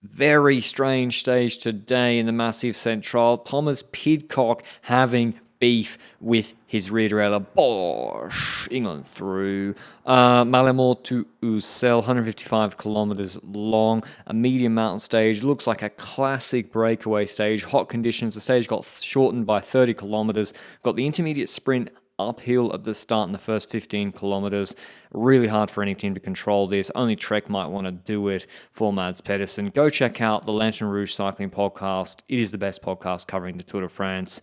Very strange stage today in the Massif Central. Thomas Pidcock having beef with his rear derailleur. Bosh! England through. Malamore to Ussel, 155 kilometers long. A medium mountain stage. Looks like a classic breakaway stage. Hot conditions. The stage got shortened by 30 kilometers. Got the intermediate sprint uphill at the start in the first 15 kilometers. Really hard for any team to control this. Only Trek might want to do it for Mads Pedersen. Go check out the Lanterne Rouge Cycling Podcast. It is the best podcast covering the Tour de France,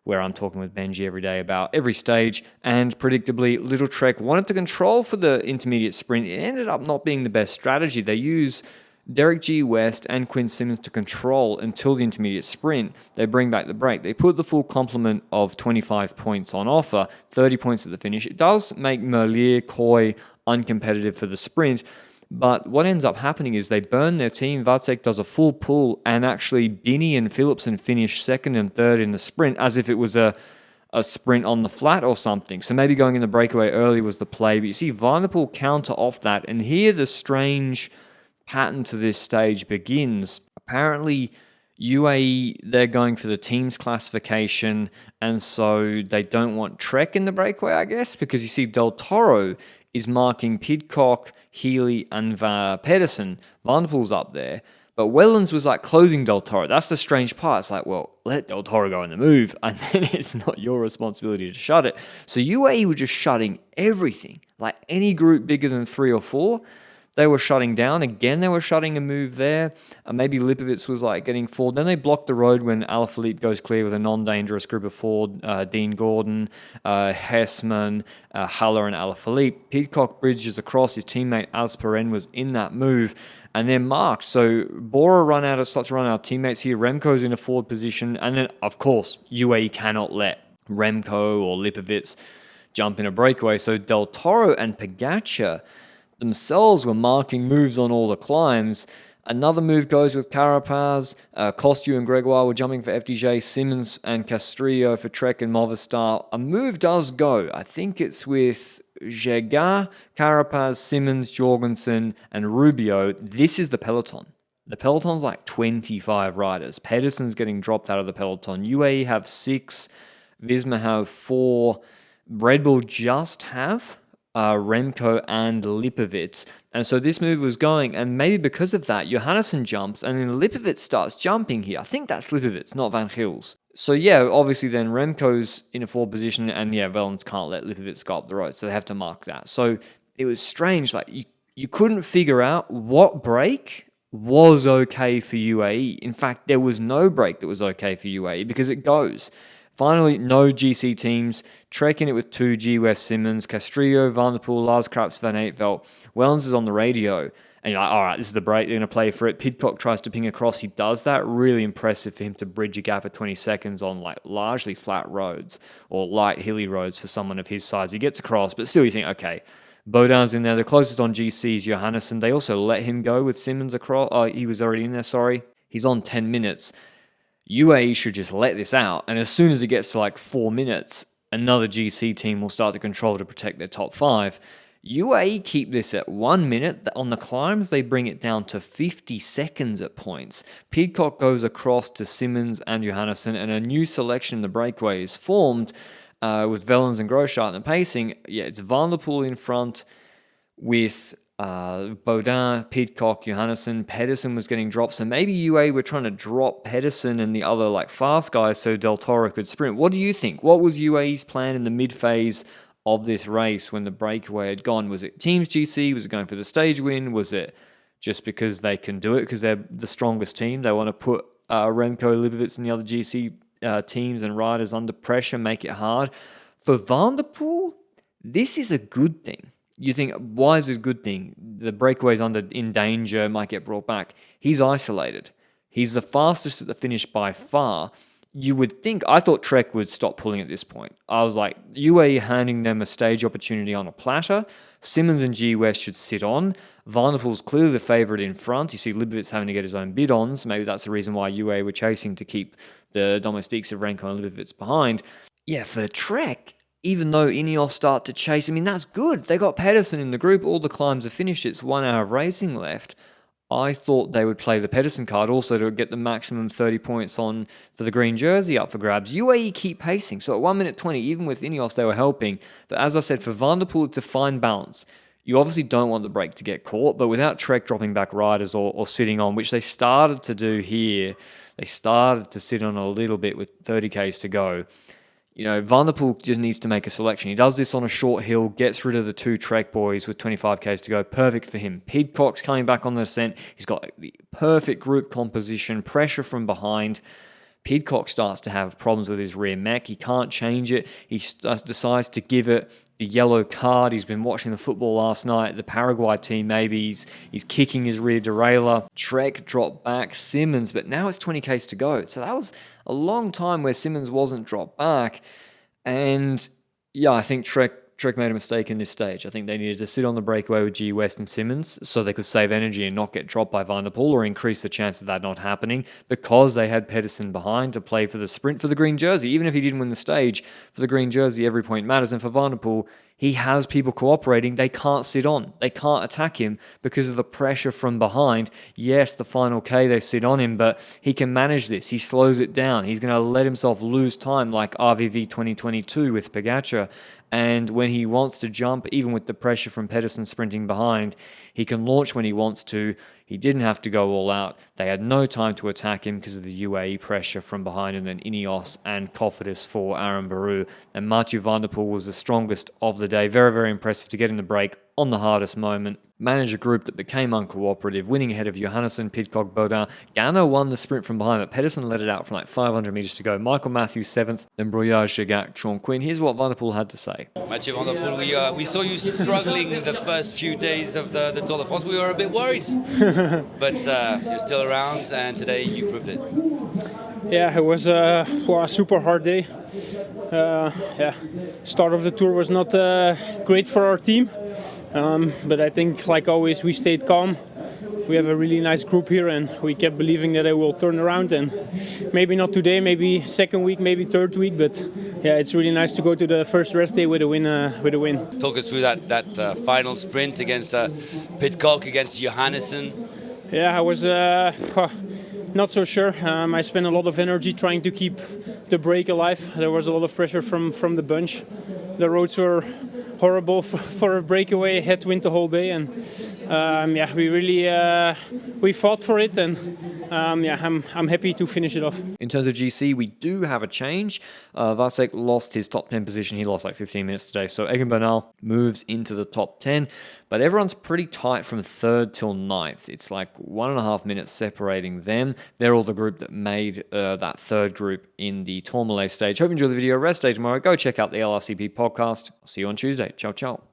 where I'm talking with Benji every day about every stage. And predictably, Little Trek wanted to control for the intermediate sprint. It ended up not being the best strategy. They use Derek G. West and Quinn Simmons to control until the intermediate sprint. They bring back the break. They put the full complement of 25 points on offer, 30 points at the finish. It does make Merlier, Coy uncompetitive for the sprint, but what ends up happening is they burn their team. Vacek does a full pull, and actually Binney and Philipsen finish second and third in the sprint as if it was a sprint on the flat or something. So maybe going in the breakaway early was the play, but you see Van der Poel counter off that, and here the strange pattern to this stage begins. Apparently, UAE, they're going for the team's classification, and so they don't want Trek in the breakaway, I guess, because you see Del Toro is marking Pidcock, Healy, and Pedersen. Van der Poel's up there. But Wellens was like closing Del Toro. That's the strange part. It's like, well, let Del Toro go in the move, and then it's not your responsibility to shut it. So UAE were just shutting everything. Like any group bigger than 3 or 4, they were shutting down. Again, they were shutting a move there. Maybe Lipovitz was like getting forward. Then they blocked the road when Alaphilippe goes clear with a non-dangerous group of 4. Dean Gordon, Hessman, Haller, and Alaphilippe. Pidcock bridges across. His teammate Asparen was in that move, and they're marked. So Bora starts to run out of teammates here. Remco's in a forward position. And then, of course, UAE cannot let Remco or Lipovitz jump in a breakaway. So Del Toro and Pogačar themselves were marking moves on all the climbs. Another move goes with Carapaz. Costu and Gregoire were jumping for FDJ. Simmons and Castrillo for Trek and Movistar. A move does go. I think it's with Jega, Carapaz, Simmons, Jorgensen, and Rubio. This is the peloton. The peloton's like 25 riders. Pedersen's getting dropped out of the peloton. UAE have 6. Visma have 4. Red Bull just have Remco and Lipovitz. And so this move was going, and maybe because of that, Johannesson jumps, and then Lipovitz starts jumping here. I think that's Lipovitz, not Van Gils. So yeah, obviously then Remco's in a forward position, and yeah, Wellens can't let Lipovitz go up the road, so they have to mark that. So it was strange, like you couldn't figure out what break was okay for UAE. In fact, there was no break that was okay for UAE because it goes. Finally, no GC teams. Trek in it with 2, G. West, Simmons, Castrillo, Van der Poel, Lars Kraps, Van Eytveld. Wellens is on the radio. And you're like, all right, this is the break. They're going to play for it. Pidcock tries to ping across. He does that. Really impressive for him to bridge a gap of 20 seconds on like largely flat roads or light hilly roads for someone of his size. He gets across, but still you think, okay, Baudin's in there. The closest on GC is Johannesson. They also let him go with Simmons across. Oh, he was already in there, sorry. He's on 10 minutes. UAE should just let this out, and as soon as it gets to like 4 minutes, another GC team will start to control to protect their top 5. UAE keep this at 1 minute. On the climbs, they bring it down to 50 seconds at points. Pidcock goes across to Simmons and Johannesson, and a new selection in the breakaway is formed with Wellens and Groschart in the pacing. Yeah, it's Van der Poel in front with Baudin, Pidcock, Johannesson. Pedersen was getting dropped, so maybe UAE were trying to drop Pedersen and the other like fast guys so Del Toro could sprint. What do you think? What was UAE's plan in the mid-phase of this race when the breakaway had gone? Was it Teams GC? Was it going for the stage win? Was it just because they can do it because they're the strongest team? They want to put Remco, Lipovitz and the other GC teams and riders under pressure, make it hard. For Van der Poel, this is a good thing. You think, why is it a good thing? The breakaway's in danger, might get brought back. He's isolated. He's the fastest at the finish by far. You would think, I thought Trek would stop pulling at this point. I was like, UAE handing them a stage opportunity on a platter. Simmons and G West should sit on. Van der Poel's clearly the favourite in front. You see Lipovitz having to get his own bid-ons. Maybe that's the reason why UAE were chasing to keep the domestiques of Remco and Lipovitz behind. Yeah, for Trek, even though Ineos start to chase, I mean, that's good. They got Pedersen in the group. All the climbs are finished. It's 1 hour of racing left. I thought they would play the Pedersen card also to get the maximum 30 points on for the green jersey up for grabs. UAE keep pacing. So at 1 minute 20, even with Ineos, they were helping. But as I said, for Van der Poel, it's a fine balance. You obviously don't want the break to get caught, but without Trek dropping back riders or sitting on, which they started to do here, they started to sit on a little bit with 30Ks to go. You know, Van der Poel just needs to make a selection. He does this on a short hill, gets rid of the 2 Trek boys with 25Ks to go. Perfect for him. Pidcock's coming back on the descent. He's got the perfect group composition, pressure from behind. Pidcock starts to have problems with his rear mech. He can't change it. He decides to give it the yellow card. He's been watching the football last night. The Paraguay team, maybe he's kicking his rear derailleur. Trek dropped back. Simmons, but now it's 20Ks to go. So that was a long time where Simmons wasn't dropped back. And yeah, I think Trek made a mistake in this stage. I think they needed to sit on the breakaway with G West and Simmons so they could save energy and not get dropped by Van der Poel or increase the chance of that not happening, because they had Pedersen behind to play for the sprint for the green jersey. Even if he didn't win the stage, for the green jersey, every point matters. And for Van der Poel, he has people cooperating. They can't sit on. They can't attack him because of the pressure from behind. Yes, the final K, they sit on him, but he can manage this. He slows it down. He's going to let himself lose time like RVV 2022 with Pogačar. And when he wants to jump, even with the pressure from Pedersen sprinting behind, he can launch when he wants to. He didn't have to go all out. They had no time to attack him because of the UAE pressure from behind, and then Ineos and Cofidis for Aaron Baru. And Mathieu Van der Poel was the strongest of the day. Very, very impressive to get in the break on the hardest moment. Manage a group that became uncooperative, winning ahead of Johannesson, Pidcock, Baudin. Gano won the sprint from behind, but Pedersen let it out from like 500 metres to go. Michael Matthews 7th, then Brouillard, Chagac, Sean Quinn. Here's what Van der Poel had to say. Mathieu Van der Poel, we saw you struggling the first few days of the Tour de France. We were a bit worried, but you're still around, and today you proved it. Yeah, it was a super hard day. Start of the tour was not great for our team, but I think, like always, we stayed calm. We have a really nice group here, and we kept believing that it will turn around. And maybe not today, maybe second week, maybe third week, but yeah, it's really nice to go to the first rest day with a win. Talk us through that final sprint against Pidcock, against Johannesson. Yeah, I was not so sure. I spent a lot of energy trying to keep the break alive. There was a lot of pressure from the bunch. The roads were horrible for a breakaway, headwind the whole day, and we really we fought for it, and I'm happy to finish it off. In terms of GC, we do have a change. Vasek lost his top 10 position. He lost like 15 minutes today. So Egan Bernal moves into the top 10. But everyone's pretty tight from 3rd till 9th. It's like 1.5 minutes separating them. They're all the group that made that 3rd group in the Tourmalet stage. Hope you enjoy the video. Rest day tomorrow. Go check out the LRCP podcast. I'll see you on Tuesday. Ciao, ciao.